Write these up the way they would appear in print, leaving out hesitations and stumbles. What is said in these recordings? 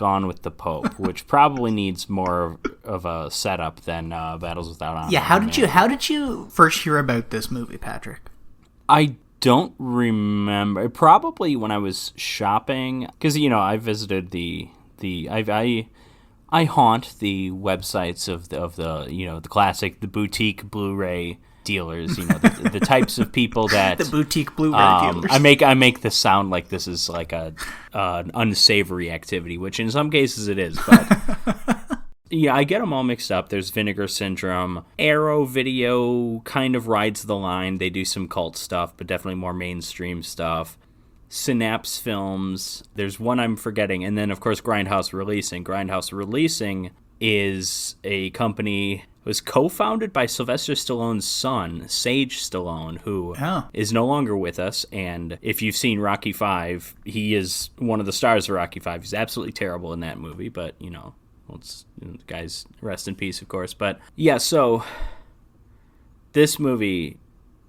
Gone with the Pope, which probably needs more of a setup than Battles Without Honor. Yeah, how did you first hear about this movie, Patrick? I don't remember. Probably when I was shopping, because I visited I haunt the websites of the classic, the boutique Blu-ray dealers, the types of people that the boutique Blu-ray dealers. I make this sound like this is like an unsavory activity, which in some cases it is, but yeah, I get them all mixed up. There's Vinegar Syndrome. Arrow Video kind of rides the line. They do some cult stuff, but definitely more mainstream stuff. Synapse Films. There's one I'm forgetting. And then, of course, Grindhouse Releasing. Grindhouse Releasing is a company. It was co-founded by Sylvester Stallone's son, Sage Stallone, who is no longer with us. And if you've seen Rocky V, he is one of the stars of Rocky V. He's absolutely terrible in that movie, but, the guy's rest in peace, of course. But, yeah, so this movie,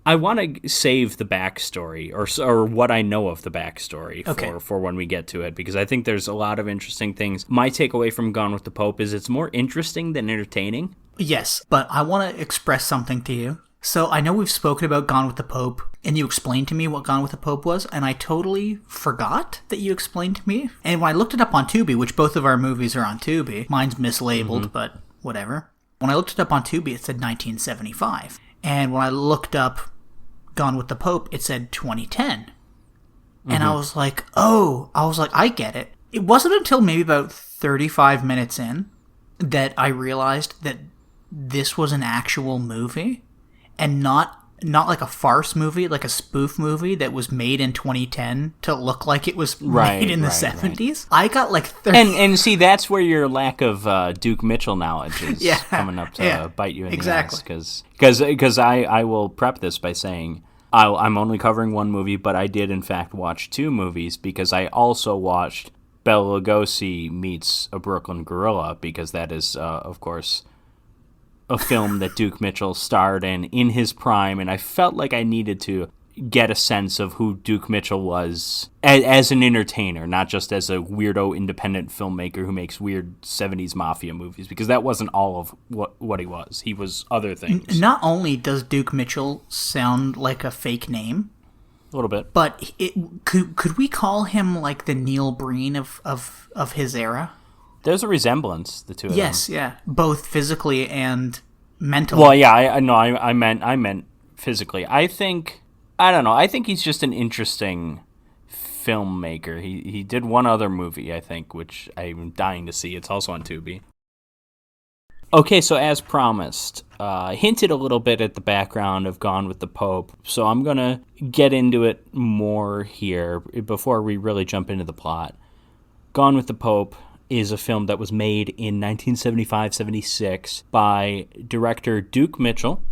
I want to save the backstory, or what I know of the backstory for when we get to it, because I think there's a lot of interesting things. My takeaway from Gone with the Pope is it's more interesting than entertaining. Yes, but I want to express something to you. So I know we've spoken about Gone with the Pope, and you explained to me what Gone with the Pope was, and I totally forgot that you explained to me. And when I looked it up on Tubi, which both of our movies are on Tubi, mine's mislabeled, but whatever. When I looked it up on Tubi, it said 1975. And when I looked up Gone with the Pope, it said 2010. And I was like, I get it. It wasn't until maybe about 35 minutes in that I realized that this was an actual movie and not like a farce movie, like a spoof movie that was made in 2010 to look like it was made in the 70s. Right. I got like 30... And see, that's where your lack of Duke Mitchell knowledge is coming up to bite you in the ass. Because I will prep this by saying I'm only covering one movie, but I did in fact watch two movies, because I also watched Bela Lugosi Meets a Brooklyn Gorilla, because that is, of course, a film that Duke Mitchell starred in his prime, and I felt like I needed to get a sense of who Duke Mitchell was as an entertainer, not just as a weirdo independent filmmaker who makes weird 70s mafia movies, because that wasn't all of what he was. He was other things. Not only does Duke Mitchell sound like a fake name, a little bit, but could we call him like the Neil Breen of his era? There's a resemblance, the two of them. Yes, yeah, both physically and mentally. Well, yeah, I meant physically. I don't know. I think he's just an interesting filmmaker. He did one other movie, I think, which I'm dying to see. It's also on Tubi. Okay, so as promised, hinted a little bit at the background of Gone with the Pope, so I'm going to get into it more here before we really jump into the plot. Gone with the Pope is a film that was made in 1975-76 by director Duke Mitchell,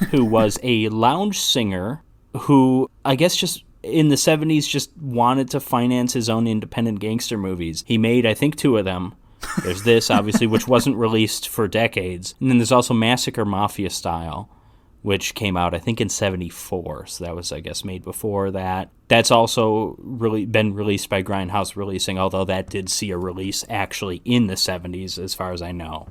who was a lounge singer who, I guess just in the 70s, just wanted to finance his own independent gangster movies. He made, I think, two of them. There's this, obviously, which wasn't released for decades. And then there's also Massacre Mafia Style, which came out, I think, in 74. So that was, I guess, made before that. That's also really been released by Grindhouse Releasing, although that did see a release actually in the 70s, as far as I know.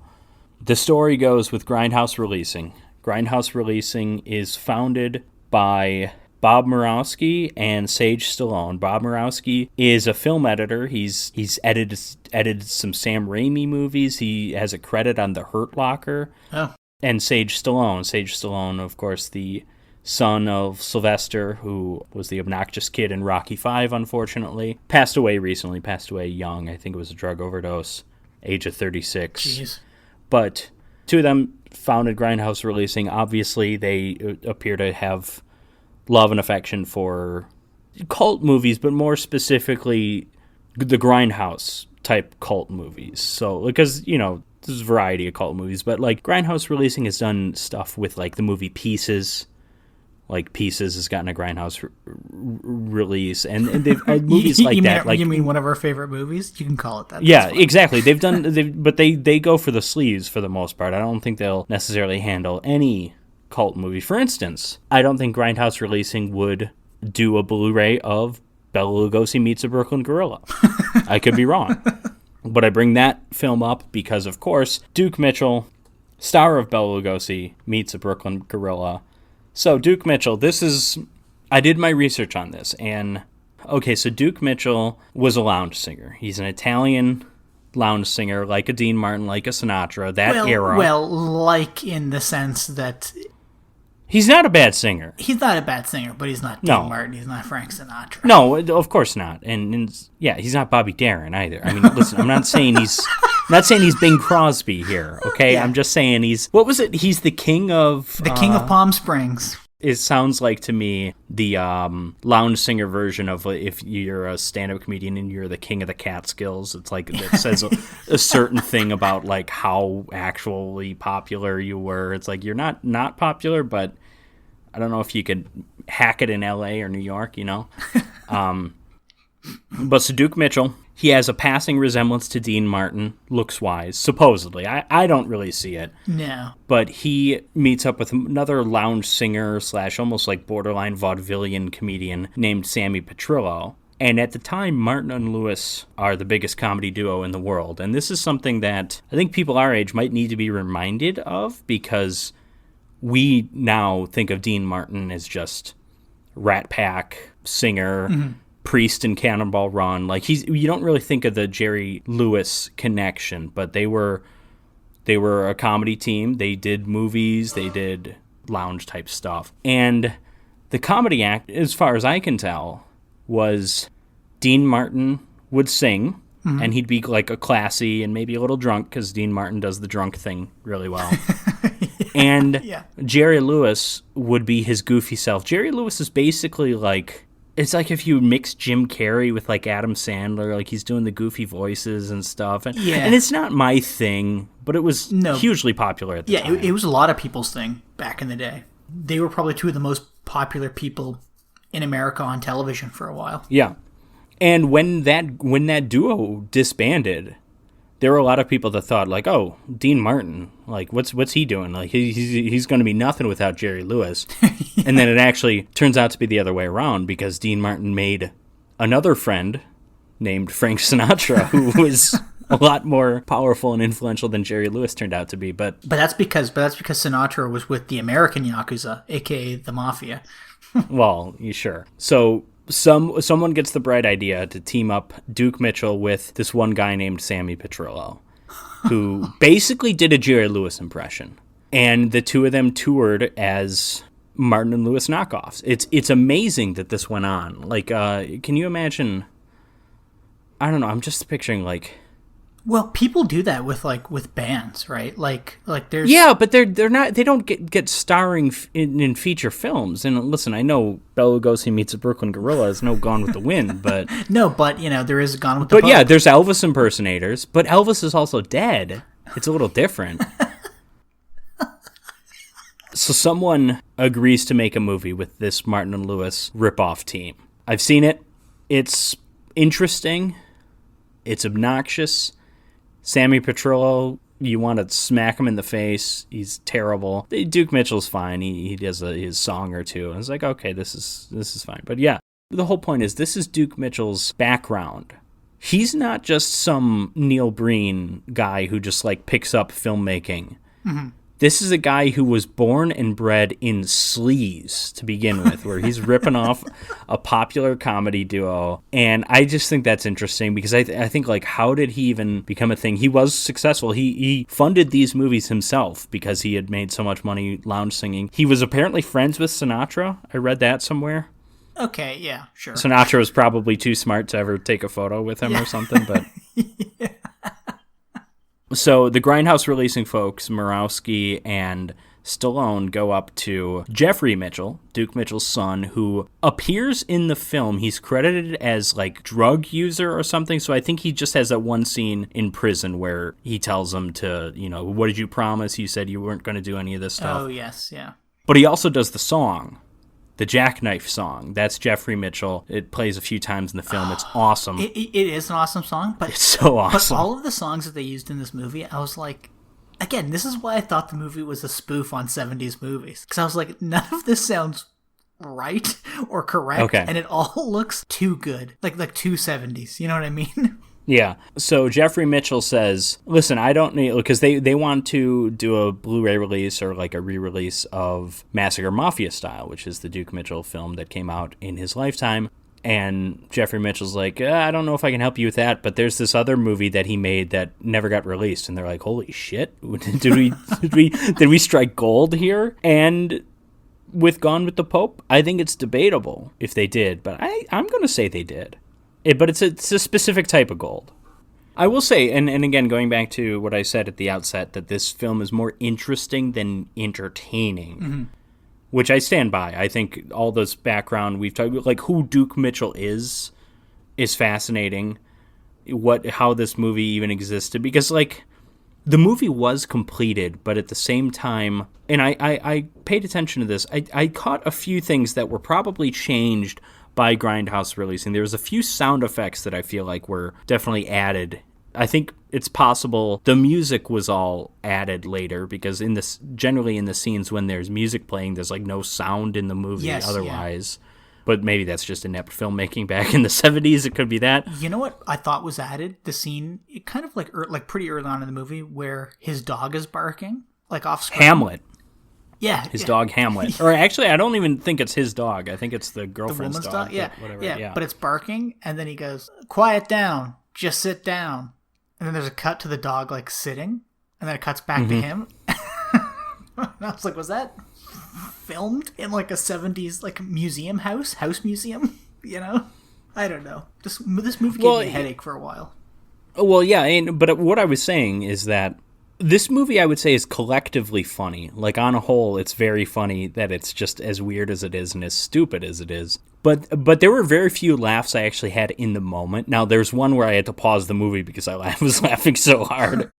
The story goes with Grindhouse Releasing. Grindhouse Releasing is founded by Bob Murawski and Sage Stallone. Bob Murawski is a film editor. He's edited some Sam Raimi movies. He has a credit on The Hurt Locker. Oh. And Sage Stallone, of course, the son of Sylvester, who was the obnoxious kid in Rocky V, unfortunately. Passed away recently, passed away young. I think it was a drug overdose, age of 36. Jeez. But two of them founded Grindhouse Releasing. Obviously, they appear to have love and affection for cult movies, but more specifically the Grindhouse type cult movies. So, because, there's a variety of cult movies, but like Grindhouse Releasing has done stuff with like the movie Pieces. Like Pieces has gotten a Grindhouse release, and they've movies like that. You mean one of our favorite movies? You can call it that. Yeah, exactly. But they go for the sleeves for the most part. I don't think they'll necessarily handle any cult movie. For instance, I don't think Grindhouse Releasing would do a Blu-ray of Bela Lugosi Meets a Brooklyn Gorilla. I could be wrong. But I bring that film up because, of course, Duke Mitchell, star of Bela Lugosi, meets a Brooklyn gorilla. So Duke Mitchell, I did my research on this, and okay, so Duke Mitchell was a lounge singer. He's an Italian lounge singer, like a Dean Martin, like a Sinatra, era. Well, like in the sense that he's not a bad singer. He's not a bad singer, but he's not Dean Martin. He's not Frank Sinatra. No, of course not. And yeah, he's not Bobby Darin either. I mean, listen, I'm not saying he's Bing Crosby here. Okay, yeah. I'm just saying he's the king of Palm Springs. It sounds like to me the lounge singer version of if you're a stand-up comedian and you're the king of the Catskills. It's like it says a certain thing about like how actually popular you were. It's like you're not popular, but I don't know if you could hack it in L.A. or New York, you know. But so Duke Mitchell, he has a passing resemblance to Dean Martin, looks-wise, supposedly. I don't really see it. No. But he meets up with another lounge singer / almost like borderline vaudevillian comedian named Sammy Petrillo. And at the time, Martin and Lewis are the biggest comedy duo in the world. And this is something that I think people our age might need to be reminded of, because we now think of Dean Martin as just Rat Pack singer, priest in Cannonball Run. Like you don't really think of the Jerry Lewis connection, but they were a comedy team. They did movies, they did lounge type stuff. And the comedy act, as far as I can tell, was Dean Martin would sing, and he'd be like a classy and maybe a little drunk, because Dean Martin does the drunk thing really well. And Jerry Lewis would be his goofy self. Jerry Lewis is basically like, it's like if you mix Jim Carrey with like Adam Sandler, like he's doing the goofy voices and stuff. And it's not my thing, but it was hugely popular at the time. Yeah, it was a lot of people's thing back in the day. They were probably two of the most popular people in America on television for a while. Yeah. And when that duo disbanded, there were a lot of people that thought like, oh, Dean Martin, like what's he doing? Like he's going to be nothing without Jerry Lewis. And then it actually turns out to be the other way around, because Dean Martin made another friend named Frank Sinatra, who was a lot more powerful and influential than Jerry Lewis turned out to be. But that's because Sinatra was with the American Yakuza, aka the Mafia. Well, sure. So someone gets the bright idea to team up Duke Mitchell with this one guy named Sammy Petrillo, who basically did a Jerry Lewis impression. And the two of them toured as Martin and Lewis knockoffs. It's amazing that this went on. Like, can you imagine? I don't know. I'm just picturing like. Well, people do that with bands, right? Like there's. Yeah, but they're not. They don't get starring in feature films. And listen, I know Bela Lugosi meets a Brooklyn Gorilla is no Gone with the Wind, but no, but there is Gone with the Pope. But yeah, there's Elvis impersonators. But Elvis is also dead. It's a little different. So someone agrees to make a movie with this Martin and Lewis ripoff team. I've seen it. It's interesting. It's obnoxious. Sammy Petrillo, you want to smack him in the face. He's terrible. Duke Mitchell's fine. He does his song or two. And it's like, okay, this is fine. But yeah, the whole point is this is Duke Mitchell's background. He's not just some Neil Breen guy who just like picks up filmmaking. Mm-hmm. This is a guy who was born and bred in sleaze to begin with, where he's ripping off a popular comedy duo. And I just think that's interesting, because I think, like, how did he even become a thing? He was successful. He funded these movies himself because he had made so much money lounge singing. He was apparently friends with Sinatra. I read that somewhere. Okay, yeah, sure. Sinatra was probably too smart to ever take a photo with him or something, but... yeah. So the Grindhouse releasing folks, Murawski and Stallone, go up to Jeffrey Mitchell, Duke Mitchell's son, who appears in the film. He's credited as like drug user or something. So I think he just has that one scene in prison where he tells him to, what did you promise? You said you weren't going to do any of this stuff. Oh, yes, yeah. But he also does the song. The Jackknife song. That's Jeffrey Mitchell. It plays a few times in the film. It's awesome. It is an awesome song. But it's so awesome. But all of the songs that they used in this movie, I was like, again, this is why I thought the movie was a spoof on 70s movies. Because I was like, none of this sounds right or correct. Okay. And it all looks too good. Like too 70s. You know what I mean? Yeah. So Jeffrey Mitchell says, listen, I don't need, because they want to do a Blu-ray release or like a re-release of Massacre Mafia Style, which is the Duke Mitchell film that came out in his lifetime. And Jeffrey Mitchell's like, I don't know if I can help you with that, but there's this other movie that he made that never got released. And they're like, holy shit, did we strike gold here? And with Gone with the Pope, I think it's debatable if they did, but I'm going to say they did. But it's a specific type of gold. I will say, and again, going back to what I said at the outset, that this film is more interesting than entertaining, which I stand by. I think all this background we've talked about, like who Duke Mitchell is fascinating. How this movie even existed, because like the movie was completed, but at the same time, and I paid attention to this, I caught a few things that were probably changed by Grindhouse releasing. There was a few sound effects that I feel like were definitely added. I think it's possible the music was all added later, because generally in the scenes when there's music playing, there's like no sound in the movie otherwise. Yeah. But maybe that's just inept filmmaking back in the 70s. It could be that. You know what I thought was added? The scene, kind of like pretty early on in the movie, where his dog is barking, like off screen. Hamlet. Yeah. His dog, Hamlet. Or actually, I don't even think it's his dog. I think it's the girlfriend's the woman's dog. Yeah. Whatever. Yeah. But it's barking, and then he goes, quiet down. Just sit down. And then there's a cut to the dog, like, sitting. And then it cuts back to him. And I was like, was that filmed in, like, a 70s, like, museum house museum? You know? I don't know. This movie gave me a headache for a while. Well, yeah, but what I was saying is that this movie, I would say, is collectively funny. Like, on a whole, it's very funny that it's just as weird as it is and as stupid as it is. But there were very few laughs I actually had in the moment. Now, there's one where I had to pause the movie because I was laughing so hard.